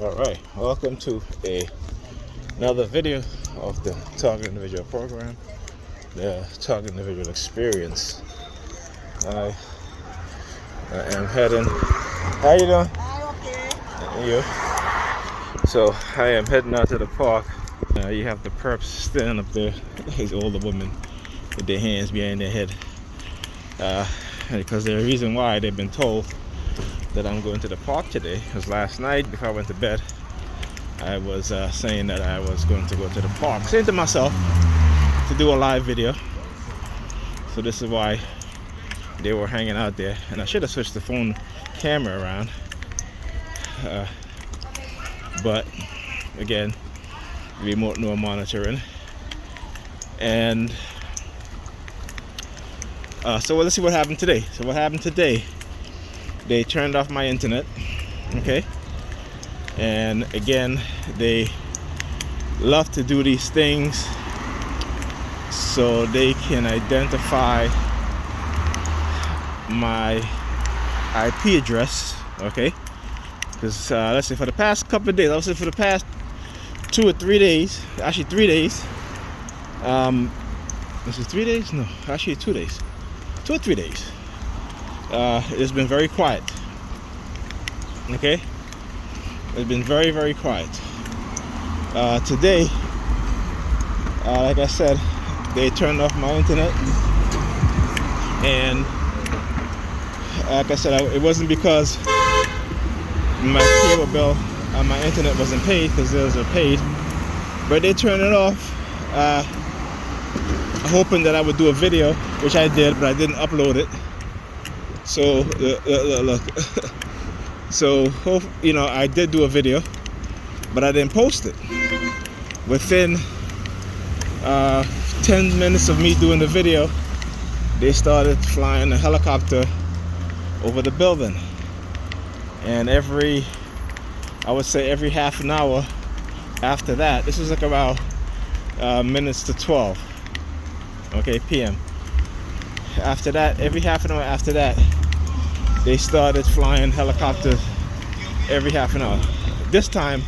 Alright, welcome to another video of the Target Individual Program, the Target Individual Experience. I am heading. How you doing? Okay. And you? So I am heading out to the park. You have the perps standing up there, these older women with their hands behind their head, because there's a reason why they've been told that I'm going to the park today. Because last night before I went to bed, I was saying that I was going to go to the park, saying to myself to do a live video. So this is why they were hanging out there, and I should have switched the phone camera around, but again, remote no monitoring. And so let's see what happened today. So what happened today, they turned off my internet, okay? And again, they love to do these things so they can identify my IP address, okay? Because let's say for the past couple of days, let's say for the past 2 or 3 days, actually 3 days, this is 3 days? No, actually 2 days, 2 or 3 days. It's been very quiet, okay? It's been very, very quiet. Today, like I said, they turned off my internet, and like I said, it wasn't because my cable bill on my internet wasn't paid, because those are paid, but they turned it off, hoping that I would do a video, which I did, but I didn't upload it. So look, so you know, I did do a video, but I didn't post it. Within 10 minutes of me doing the video, they started flying a helicopter over the building, and I would say every half an hour after that, this was like about minutes to 12, okay, p.m. After that, every half an hour after that, they started flying helicopters every half an hour. This time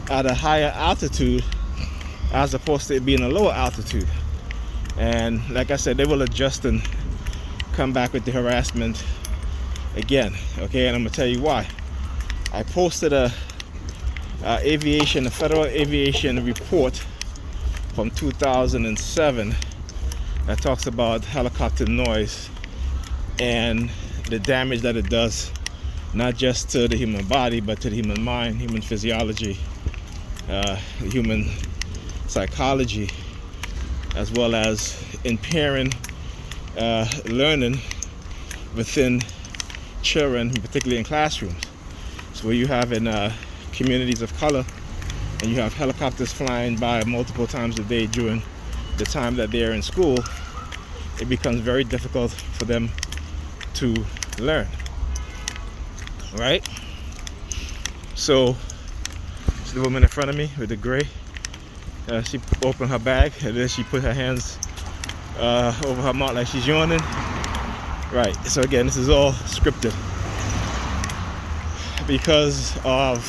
at a higher altitude as opposed to it being a lower altitude. And like I said, they will adjust and come back with the harassment again, okay? And I'm gonna tell you why. I posted a federal aviation report from 2007 that talks about helicopter noise and the damage that it does, not just to the human body, but to the human mind, human physiology, human psychology, as well as impairing learning within children, particularly in classrooms. So where you have in communities of color, and you have helicopters flying by multiple times a day during the time that they're in school, it becomes very difficult for them to learn, right? So the woman in front of me with the gray, she opened her bag and then she put her hands over her mouth like she's yawning, right? So again, this is all scripted because of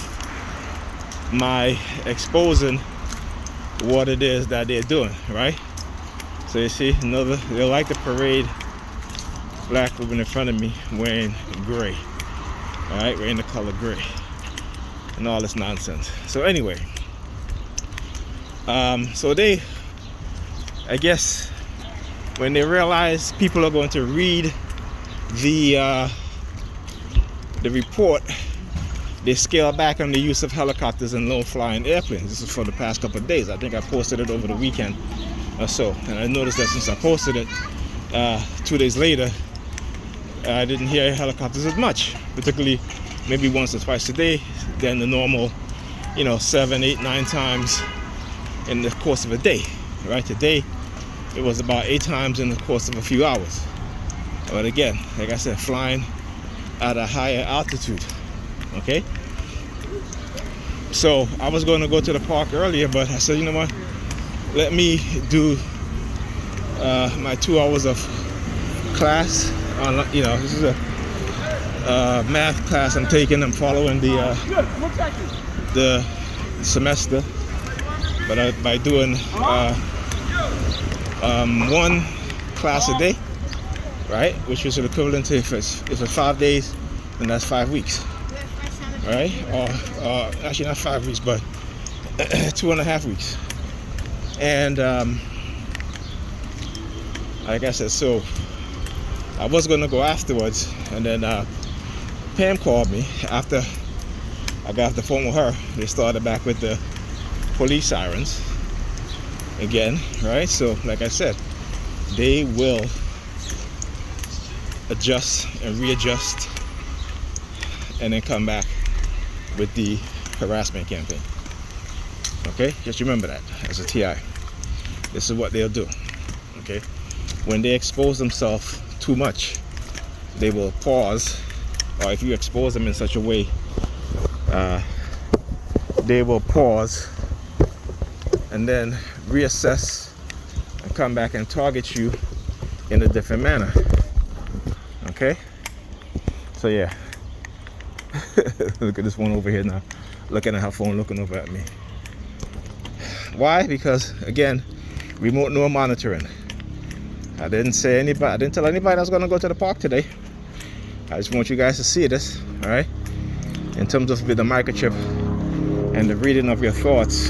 my exposing what it is that they're doing, right? So you see, they like to parade black woman in front of me wearing gray, all right, wearing the color gray and all this nonsense. So anyway, so they, I guess, when they realize people are going to read the report, they scale back on the use of helicopters and low-flying airplanes. This is for the past couple of days. I think I posted it over the weekend or so, and I noticed that since I posted it 2 days later, I didn't hear helicopters as much, particularly maybe once or twice a day than the normal, 7, 8, 9 times in the course of a day, right? Today, it was about 8 times in the course of a few hours. But again, like I said, flying at a higher altitude, okay? So I was going to go to the park earlier, but I said, you know what? Let me do my 2 hours of class. This is a math class I'm taking. I'm following the the semester, but by doing one class a day, right? Which is equivalent to if it's 5 days, then that's 5 weeks, right? Or actually not 5 weeks, but 2.5 weeks. And like I said, so I was gonna go afterwards, and then Pam called me after I got off the phone with her. They started back with the police sirens again, right? So like I said, they will adjust and readjust and then come back with the harassment campaign. Okay, just remember that as a TI. This is what they'll do. Okay, when they expose themselves too much, they will pause, or if you expose them in such a way, they will pause and then reassess and come back and target you in a different manner. Okay, so yeah. Look at this one over here now, looking at her phone, looking over at me. Why? Because again, remote no monitoring. I didn't tell anybody I was gonna go to the park today. I just want you guys to see this, all right? In terms of with the microchip and the reading of your thoughts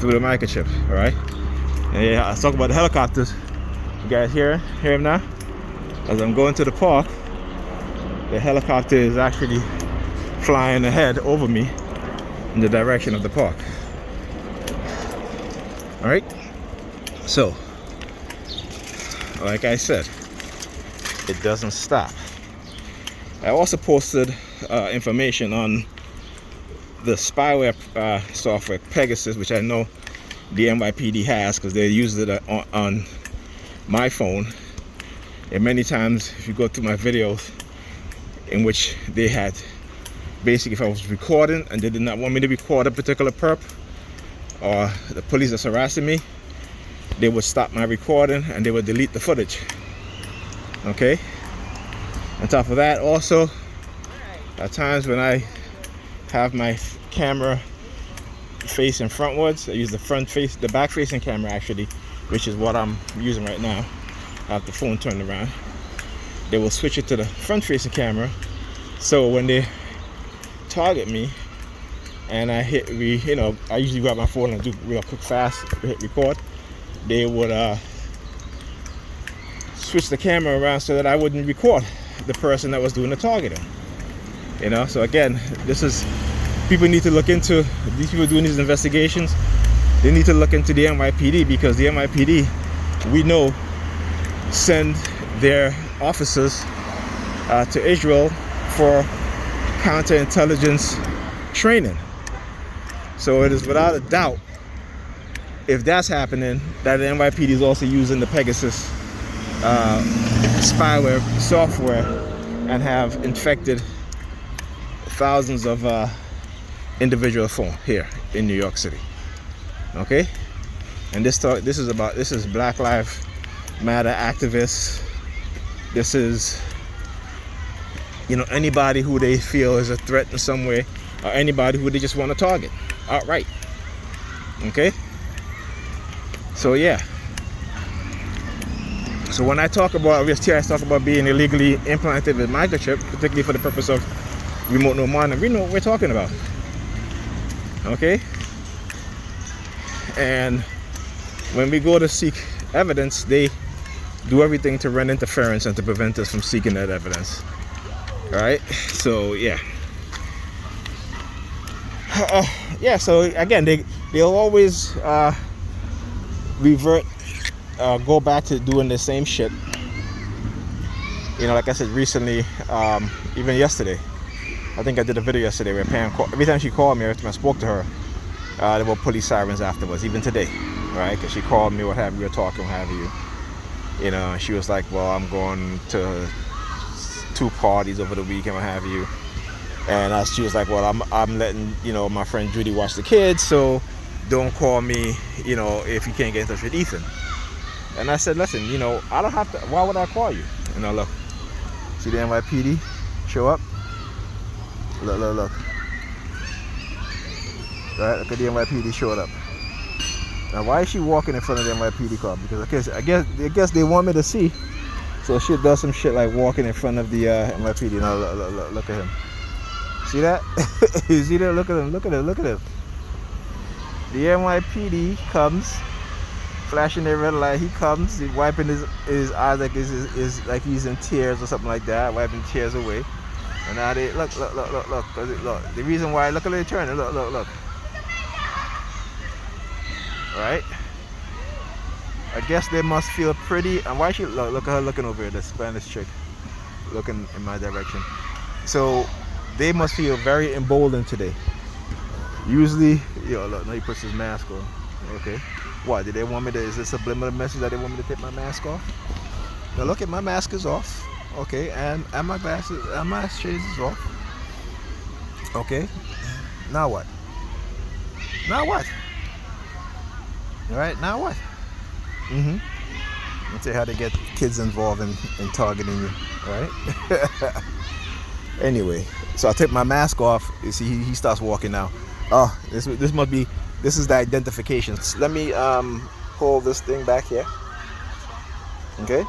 through the microchip, all right? And yeah, I was talking about the helicopters. You guys hear him now? As I'm going to the park, the helicopter is actually flying ahead over me in the direction of the park. All right, so like I said, it doesn't stop. I also posted information on the spyware software Pegasus, which I know the NYPD has because they used it on my phone. And many times, if you go through my videos, in which they had basically, if I was recording and they did not want me to record a particular perp, or the police that's harassing me, they would stop my recording and they would delete the footage. Okay, on top of that, also at times when I have my camera facing frontwards, I use the back facing camera actually, which is what I'm using right now. I have the phone turned around. They will switch it to the front facing camera, so when they target me and I hit I usually grab my phone and do real quick fast, hit record, they would switch the camera around so that I wouldn't record the person that was doing the targeting. So again, this is, people need to look into, these people doing these investigations, they need to look into the NYPD, because the NYPD, we know, send their officers to Israel for counterintelligence training. So it is without a doubt, if that's happening, that the NYPD is also using the Pegasus spyware software and have infected thousands of individual phones here in New York City. Okay, and this is Black Lives Matter activists. This is anybody who they feel is a threat in some way, or anybody who they just want to target outright. Okay, so yeah, so when I talk about TIs, talk about being illegally implanted with microchip, particularly for the purpose of remote no monitoring, we know what we're talking about. Okay, and when we go to seek evidence, they do everything to run interference and to prevent us from seeking that evidence. All right, so yeah. So again, they'll always revert, go back to doing the same shit. Like I said recently, even yesterday, I think I did a video yesterday where Pam, every time she called me, every time I spoke to her, there were police sirens afterwards, even today, right? Because she called me, what have you, we were talking, what have you. She was like, well, I'm going to 2 parties over the weekend, what have you. And she was like, well, I'm letting my friend Judy watch the kids, so don't call me if you can't get in touch with Ethan. And I said, listen, I don't have to, why would I call you? Look, see the NYPD show up, look, Right? Look at the NYPD showed up. Now, why is she walking in front of the NYPD car? Because I guess they want me to see. So she does some shit like walking in front of the NYPD. Now look at him. See that? You see that? Look at him. Look at him. Look at him. The NYPD comes, flashing their red light. He comes, he's wiping his eyes like like he's in tears or something like that, wiping tears away. And now they look. The reason why, look at the turn. Look. Right? I guess they must feel pretty. And why she look at her looking over here, the Spanish chick, looking in my direction. So they must feel very emboldened today. Usually, look, now he puts his mask on. Okay. What, did they want me to, is this a subliminal message that they want me to take my mask off? Now look at, my mask is off. Okay, and my glasses, and my shades is off. Okay. Now what? Now what? Alright, now what? Let's see how they get kids involved in targeting you. Alright? Anyway, so I take my mask off. You see, he starts walking now. Oh, this is the identification. So let me hold this thing back here. Okay.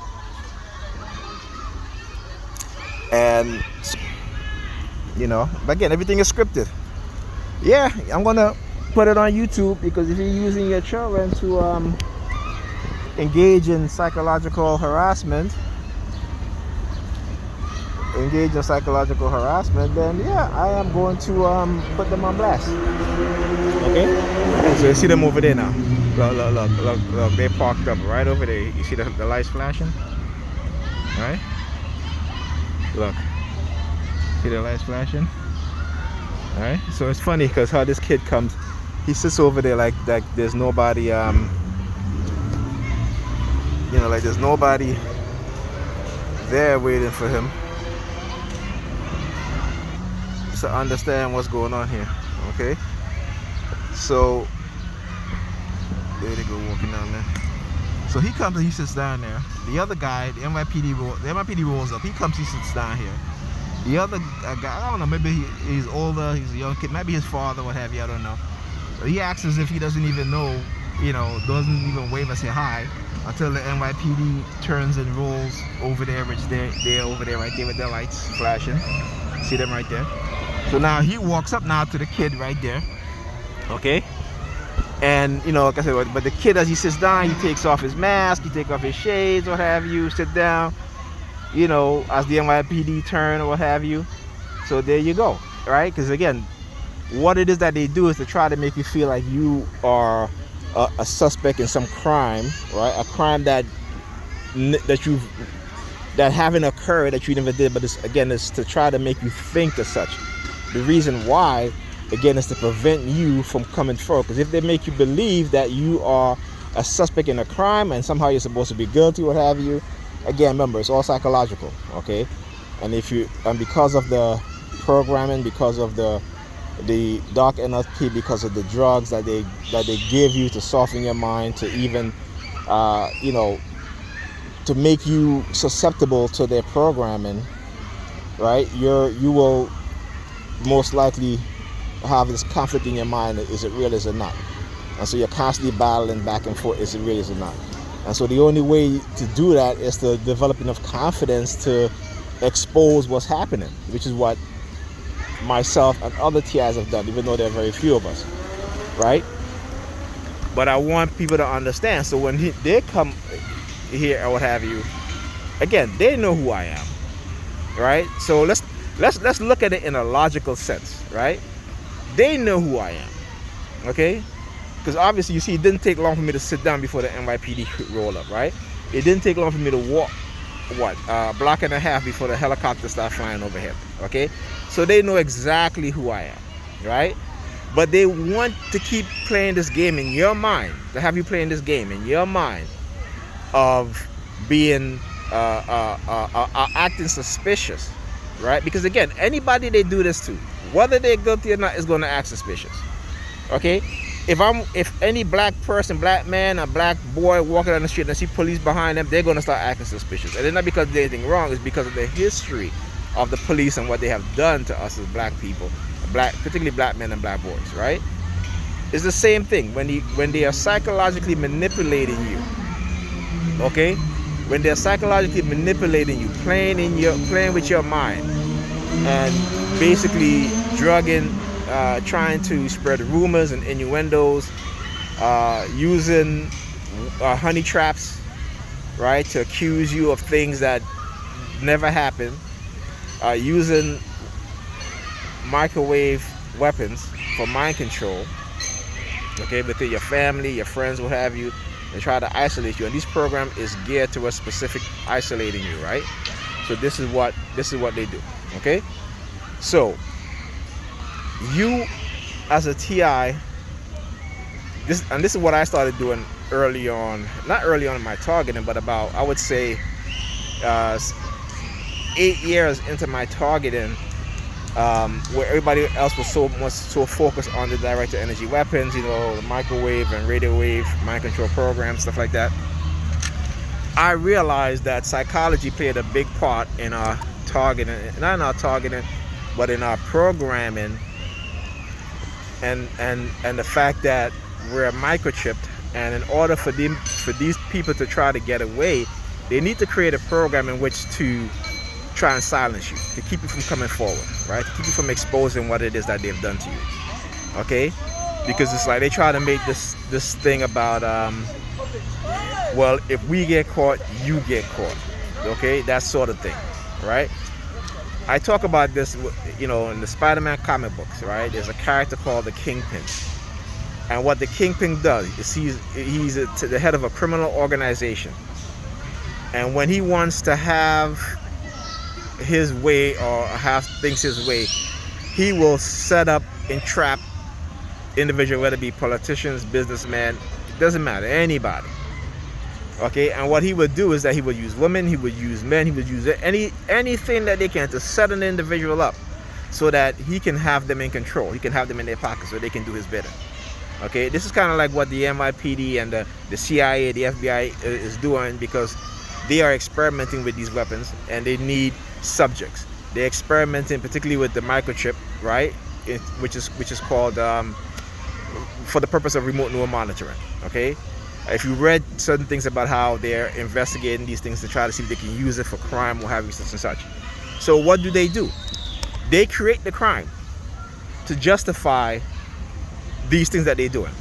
And but again, everything is scripted. Yeah, I'm gonna put it on YouTube, because if you're using your children to engage in psychological harassment, then yeah, I am going to put them on blast. Okay, so you see them over there now. Look, they parked up right over there. You see the lights flashing? Right? Look, see the lights flashing? All right, so it's funny because how this kid comes, he sits over there like there's nobody, like there's nobody there waiting for him to understand what's going on here. Okay, so there they go walking down there. So he comes and he sits down there. The other guy, the NYPD rolls up. He comes, he sits down here. The other guy, I don't know, maybe he's older, he's a young kid, maybe his father, what have you, I don't know. So he acts as if he doesn't even know, doesn't even wave or say hi until the NYPD turns and rolls over there, which they're over there right there with their lights flashing. See them right there? So now he walks up now to the kid right there. Okay? And, like I said, but the kid, as he sits down, he takes off his mask, he takes off his shades, what have you, sit down, as the NYPD turn or what have you. So there you go, right? Because again, what it is that they do is to try to make you feel like you are a suspect in some crime, right? A crime that haven't occurred, that you never did, but it's to try to make you think as such. The reason why, again, is to prevent you from coming forward. Because if they make you believe that you are a suspect in a crime and somehow you're supposed to be guilty, what have you, again, remember, it's all psychological, okay? And because of the programming, because of the dark NLP, because of the drugs that they give you to soften your mind, to even to make you susceptible to their programming, right? You will most likely have this conflict in your mind: is it real, is it not? And so you're constantly battling back and forth: is it real, is it not? And so the only way to do that is to develop enough confidence to expose what's happening, which is what myself and other TIs have done, even though there are very few of us, right? But I want people to understand. So when they come here or what have you, again, they know who I am, right? So let's look at it in a logical sense, right? They know who I am, okay? Because obviously, you see, it didn't take long for me to sit down before the NYPD roll up, right? It didn't take long for me to walk, a block and a half before the helicopter started flying overhead, okay? So they know exactly who I am, right? But they want to keep playing this game in your mind, to have you playing this game in your mind of being, acting suspicious, right? Because again, anybody they do this to, whether they're guilty or not, is going to act suspicious, okay? If any black person, black man, or black boy walking down the street and see police behind them, they're going to start acting suspicious. And it's not because there's anything wrong, it's because of the history of the police and what they have done to us as black people, particularly black men and black boys, right? It's the same thing when they are psychologically manipulating you. Okay, when they're psychologically manipulating you, playing with your mind, and basically drugging, trying to spread rumors and innuendos, using honey traps, right, to accuse you of things that never happened, using microwave weapons for mind control, okay, within your family, your friends, what have you, and try to isolate you. And this program is geared towards specific isolating you, right? So this is what they do, okay? So you as a TI, this is what I started doing early on, not early on in my targeting, but about, I would say, 8 years into my targeting, where everybody else was so focused on the directed energy weapons, the microwave and radio wave mind control programs, stuff like that. I realized that psychology played a big part in our targeting, not in our targeting, but in our programming, and the fact that we're microchipped, and in order for these people to try to get away, they need to create a program in which to try and silence you, to keep you from coming forward, right? To keep you from exposing what it is that they've done to you, okay? Because it's like they try to make this thing about, well, if we get caught, you get caught, okay? That sort of thing, right? I talk about this, in the Spider-Man comic books, right? There's a character called the Kingpin, and what the Kingpin does is he's the head of a criminal organization, and when he wants to have his way or have things his way, he will set up and trap individuals, whether it be politicians, businessmen, it doesn't matter, anybody, okay? And what he would do is that he would use women, he would use men, he would use anything that they can to set an individual up so that he can have them in control, he can have them in their pockets so they can do his bidding, okay? This is kind of like what the NYPD and the CIA, the FBI is doing, because they are experimenting with these weapons and they need subjects. They're experimenting particularly with the microchip, right? Which is called for the purpose of remote neural monitoring, okay? If you read certain things about how they're investigating these things to try to see if they can use it for crime or have such and such. So what do? They create the crime to justify these things that they're doing,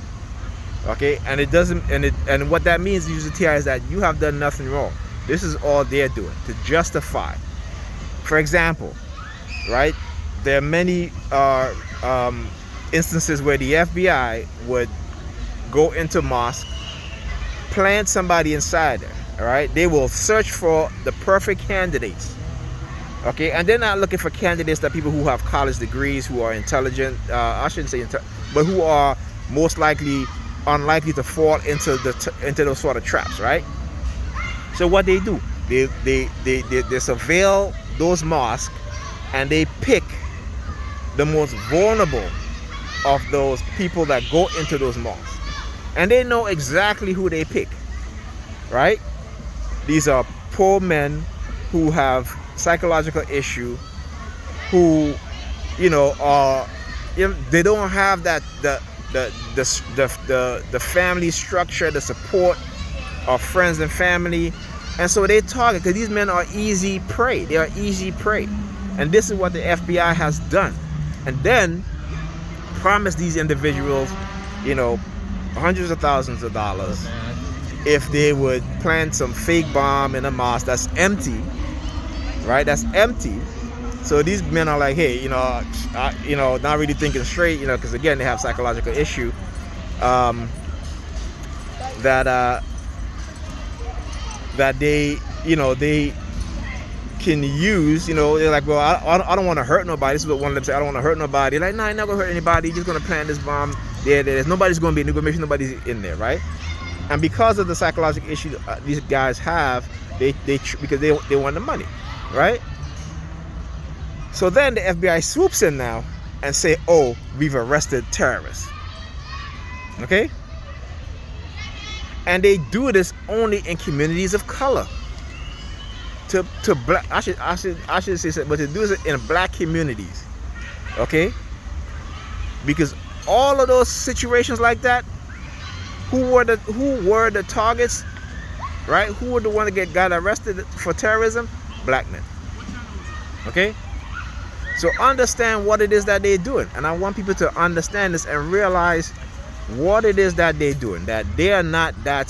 okay? And it doesn't, and what that means, user TI, is that you have done nothing wrong. This is all they're doing to justify. For example, right, there are many instances where the FBI would go into mosque, plant somebody inside there, all right? They will search for the perfect candidates, okay? And they're not looking for candidates that people who have college degrees, who are intelligent, I shouldn't say but who are most unlikely to fall into those sort of traps, right? So what they do, they surveil those mosques, and they pick the most vulnerable of those people that go into those mosques, and they know exactly who they pick, right? These are poor men who have psychological issue, who they don't have that the family structure, the support of friends and family, and so they target, because these men are easy prey. They are easy prey, and this is what the FBI has done, and then promise these individuals, hundreds of thousands of dollars if they would plant some fake bomb in a mosque that's empty, right? That's empty. So these men are like, hey, not really thinking straight, because again, they have psychological issue, that they can use, they're like, well, I don't want to hurt nobody. This is what one of them say, I don't want to hurt nobody. Like, no, you're not going to hurt anybody. You're just going to plant this bomb. There's nobody's going to be, make sure nobody's in there, right? And because of the psychological issue these guys have, because they want the money, right? So then the FBI swoops in now and say, oh, we've arrested terrorists, okay? And they do this only in communities of color. To black, I should say, but to do this in black communities, okay? Because all of those situations like that, who were the targets, right? Who were the one that got arrested for terrorism? Black men. Okay? So understand what it is that they're doing. And I want people to understand this and realize what it is that they're doing. That they are not that,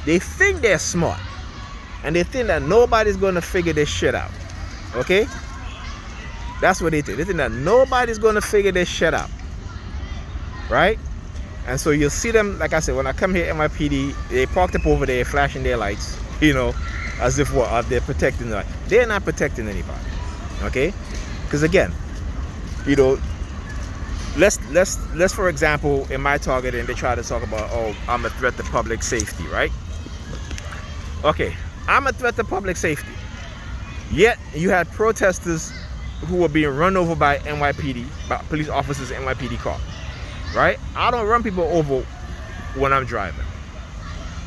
they think they're smart. And they think that nobody's going to figure this shit out. Okay? That's what they think. They think that nobody's going to figure this shit out. Right? And so you'll see them, like I said, when I come here, NYPD, they parked up over there, flashing their lights, you know, as if what, they're protecting the light. They're not protecting anybody. Okay? Because again, you know, let's for example, in my targeting, they try to talk about, oh, I'm a threat to public safety, right? Okay, I'm a threat to public safety. Yet you had protesters who were being run over by NYPD, by police officers in NYPD car, right? I don't run people over when I'm driving,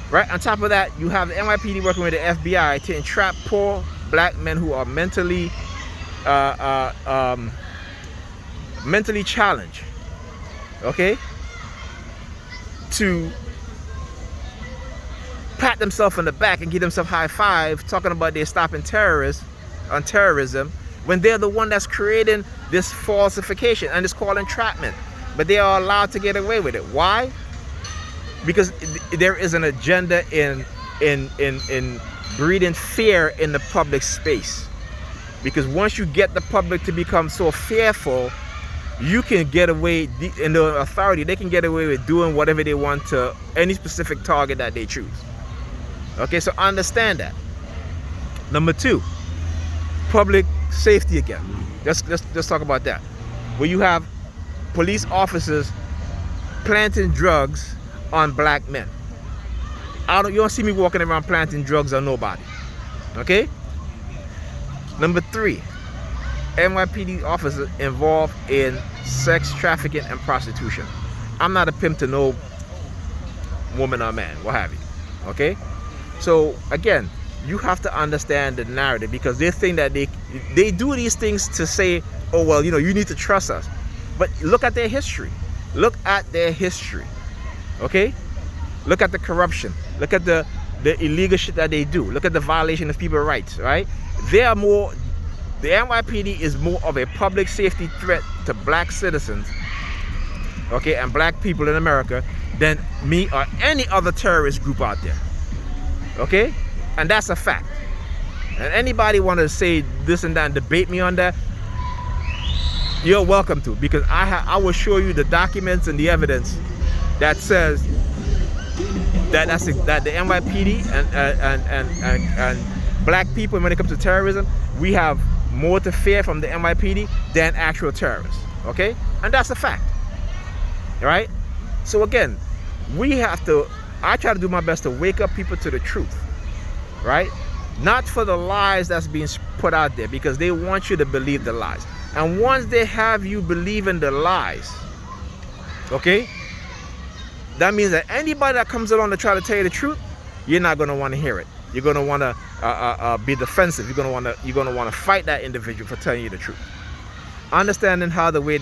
right? On top of that, you have the NYPD working with the FBI to entrap poor black men who are mentally challenged, okay, to pat themselves on the back and give themselves high five, talking about they're stopping terrorism, when they're the one that's creating this falsification, and it's called entrapment. But they are allowed to get away with it. Why? Because there is an agenda in breeding fear in the public space. Because once you get the public to become so fearful, you can get away, in the authority, they can get away with doing whatever they want to any specific target that they choose. Okay, so understand that. Number two, public safety again. Let's talk about that. Where you have police officers planting drugs on black men. You don't see me walking around planting drugs on nobody. Okay? Number three, NYPD officers involved in sex trafficking and prostitution. I'm not a pimp to no woman or man, what have you. Okay? So again, you have to understand the narrative, because they think that they do these things to say, oh well, you know, you need to trust us. But look at their history. Look at their history. Okay? Look at the corruption. Look at the illegal shit that they do. Look at the violation of people's rights, right? The NYPD is more of a public safety threat to black citizens, okay, and black people in America than me or any other terrorist group out there. Okay? And that's a fact. And anybody want to say this and that and debate me on that, you're welcome to, because I will show you the documents and the evidence that says that the NYPD and black people, when it comes to terrorism, we have more to fear from the NYPD than actual terrorists. Okay? And that's a fact. Right? So again, I try to do my best to wake up people to the truth. Right? Not for the lies that's being put out there, because they want you to believe the lies. And once they have you believe in the lies, okay, that means that anybody that comes along to try to tell you the truth, you're not going to want to hear it. You're going to want to be defensive. You're going to want to fight that individual for telling you the truth. Understanding how the way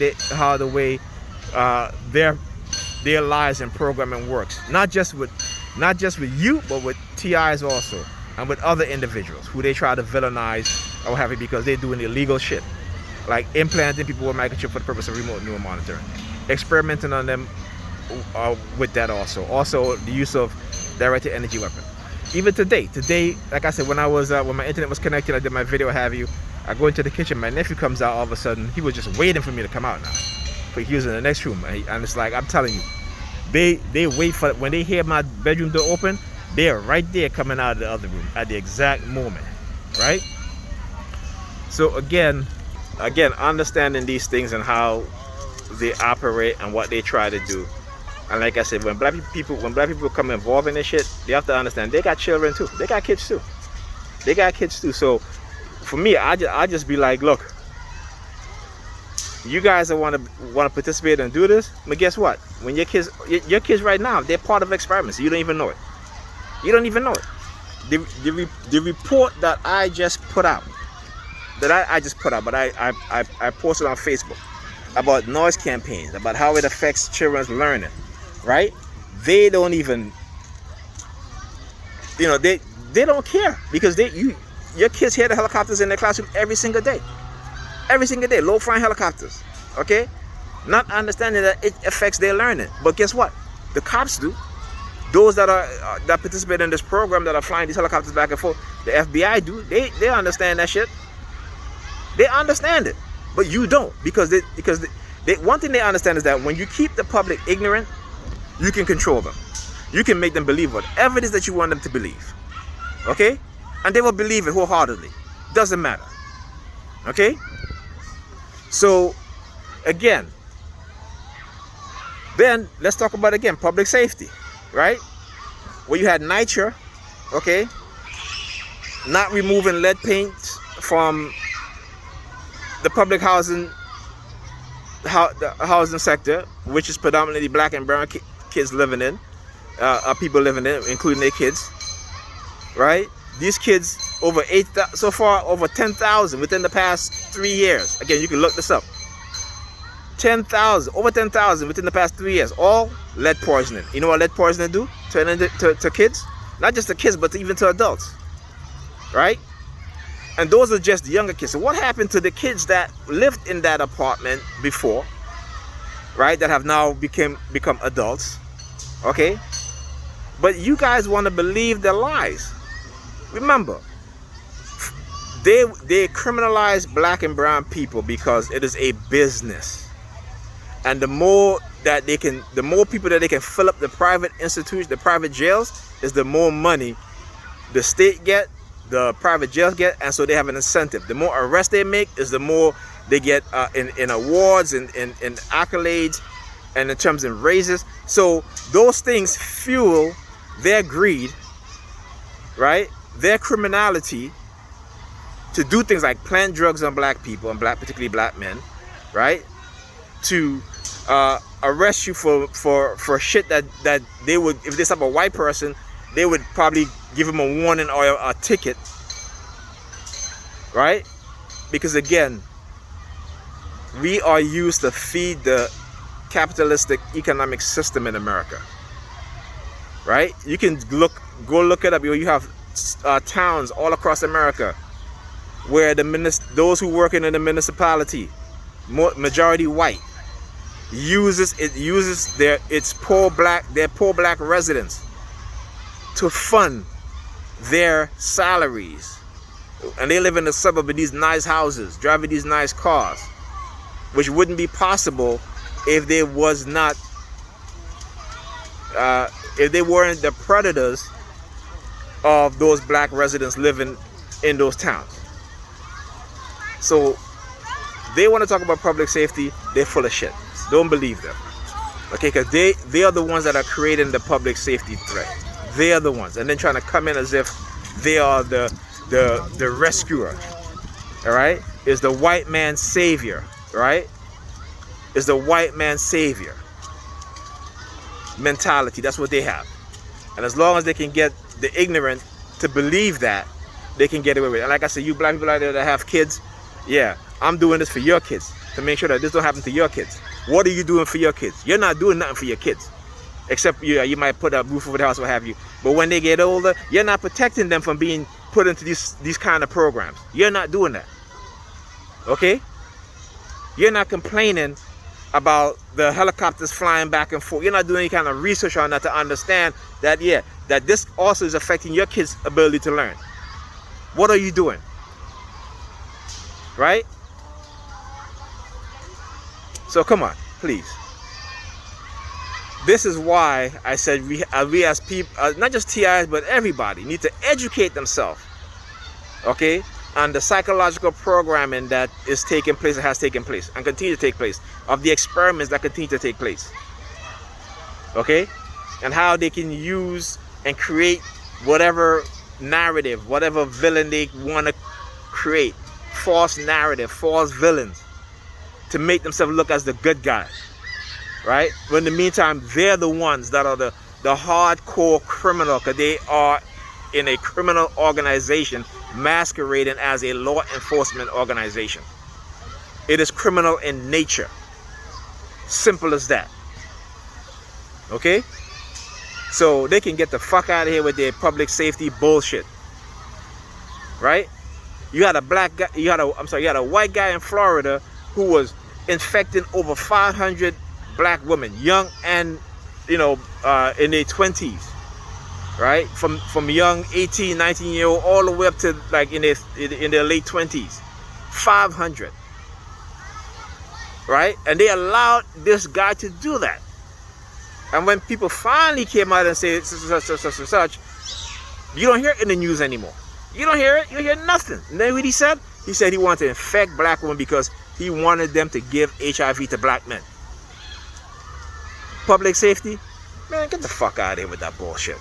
their lies and programming works, not just with you, but with TIs also, and with other individuals who they try to villainize or what have you, because they're doing illegal shit, like implanting people with microchip for the purpose of remote neural monitoring, experimenting on them with that also. Also, the use of directed energy weapon. Even today, like I said, when my internet was connected, I did my video, what have you. I go into the kitchen, my nephew comes out, all of a sudden, he was just waiting for me to come out now. But he was in the next room, and it's like, I'm telling you, they wait for, when they hear my bedroom door open, they're right there coming out of the other room at the exact moment, right? So again, understanding these things and how they operate and what they try to do. And like I said, when black people come involved in this shit, they have to understand they got children too. They got kids too. So for me, I just be like, look, you guys that want to participate and do this, but guess what? When your kids right now, they're part of experiments. You don't even know it. The report that I just put out, but I posted on Facebook, about noise campaigns, about how it affects children's learning, right? They don't even, they don't care, because your kids hear the helicopters in their classroom every single day, low-flying helicopters, okay? Not understanding that it affects their learning. But guess what? The cops do. Those that participate in this program, that are flying these helicopters back and forth, the FBI do. They understand that shit. They understand it, but you don't, because one thing they understand is that when you keep the public ignorant, you can control them. You can make them believe whatever it is that you want them to believe, okay? And they will believe it wholeheartedly. Doesn't matter, okay? So, again, then let's talk about, again, public safety, right? Where you had NYCHA, okay, not removing lead paint from the public housing sector, which is predominantly black and brown kids living in, people living in, including their kids, right? These kids, over 10,000 within the past 3 years. Again, you can look this up. Over 10,000 within the past 3 years, all lead poisoning. You know what lead poisoning do to kids? Not just to kids, but even to adults, right? And those are just the younger kids. So what happened to the kids that lived in that apartment before, right? That have now become adults, okay? But you guys want to believe their lies. Remember, they criminalize black and brown people because it is a business. And the more people that they can fill up the private institutions, the private jails, is the more money the state get, the private jails get, and so they have an incentive. The more arrests they make is the more they get in awards and in accolades, and in terms of raises. So those things fuel their greed, right? Their criminality to do things like plant drugs on black people, and particularly black men, right? To arrest you for shit that they would, if they saw a white person, they would probably give him a warning or a ticket, right? Because again, we are used to feed the capitalistic economic system in America, right? You can go look it up. You have towns all across America where those who work in the municipality, majority white, uses their poor black residents to fund their salaries, and they live in the suburb in these nice houses, driving these nice cars, which wouldn't be possible if they was not if they weren't the predators of those black residents living in those towns. So they want to talk about public safety, they're full of shit. Don't believe them, okay? Because they are the ones that are creating the public safety threat. They are the ones, and then trying to come in as if they are the rescuer. All right, is the white man's savior, right? Is the white man's savior mentality. That's what they have, and as long as they can get the ignorant to believe that, they can get away with it. And like I said, you black people out there that have kids, yeah, I'm doing this for your kids, to make sure that this don't happen to your kids. What are you doing for your kids? You're not doing nothing for your kids, except you might put a roof over the house, what have you. But when they get older, you're not protecting them from being put into these kind of programs. You're not doing that, okay? You're not complaining about the helicopters flying back and forth. You're not doing any kind of research on that to understand that, yeah, that this also is affecting your kids' ability to learn. What are you doing, right? So come on, please. This is why I said we as people, not just TIs, but everybody, need to educate themselves, okay, on the psychological programming that is taking place, and has taken place, and continue to take place, of the experiments that continue to take place, okay, and how they can use and create whatever narrative, whatever villain they want to create, false narrative, false villains, to make themselves look as the good guy, right? When in the meantime, they're the ones that are the hardcore criminal, because they are in a criminal organization masquerading as a law enforcement organization. It is criminal in nature. Simple as that. Okay? So they can get the fuck out of here with their public safety bullshit. Right? You had a black guy, you had a white guy in Florida who was infecting over 500 black women, young and, you know, in their 20s. Right? From young 18, 19-year-old all the way up to like in their late 20s. 500. Right? And they allowed this guy to do that. And when people finally came out and said such, you don't hear it in the news anymore. You don't hear it. You hear nothing. And then what he said? He said he wanted to infect black women because he wanted them to give HIV to black men. Public safety? Man, get the fuck out of here with that bullshit.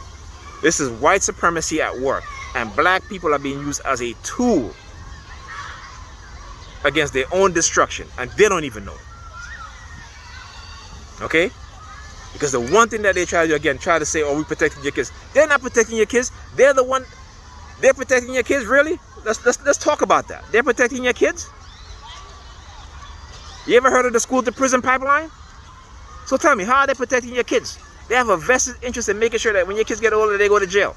This is white supremacy at work. And black people are being used as a tool against their own destruction. And they don't even know it. Okay? Because the one thing that they try to do, again, try to say, oh, we're protecting your kids. They're not protecting your kids. They're the one. They're protecting your kids, really? Let's talk about that. They're protecting your kids? You ever heard of the school to prison pipeline? So tell me, how are they protecting your kids? They have a vested interest in making sure that when your kids get older, they go to jail.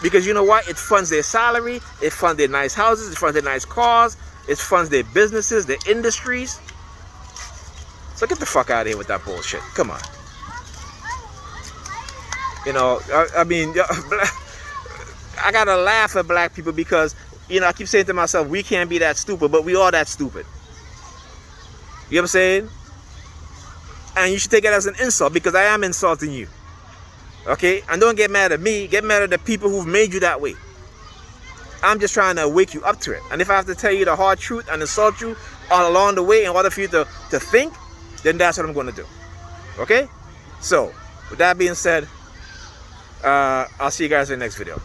Because you know what? It funds their salary. It funds their nice houses. It funds their nice cars. It funds their businesses, their industries. So get the fuck out of here with that bullshit. Come on. You know, I mean, I gotta laugh at black people because, you know, I keep saying to myself, we can't be that stupid, but we are that stupid. You know what I'm saying? And you should take it as an insult because I am insulting you. Okay? And don't get mad at me. Get mad at the people who've made you that way. I'm just trying to wake you up to it. And if I have to tell you the hard truth and insult you all along the way in order for you to think, then that's what I'm going to do. Okay? So, with that being said, I'll see you guys in the next video.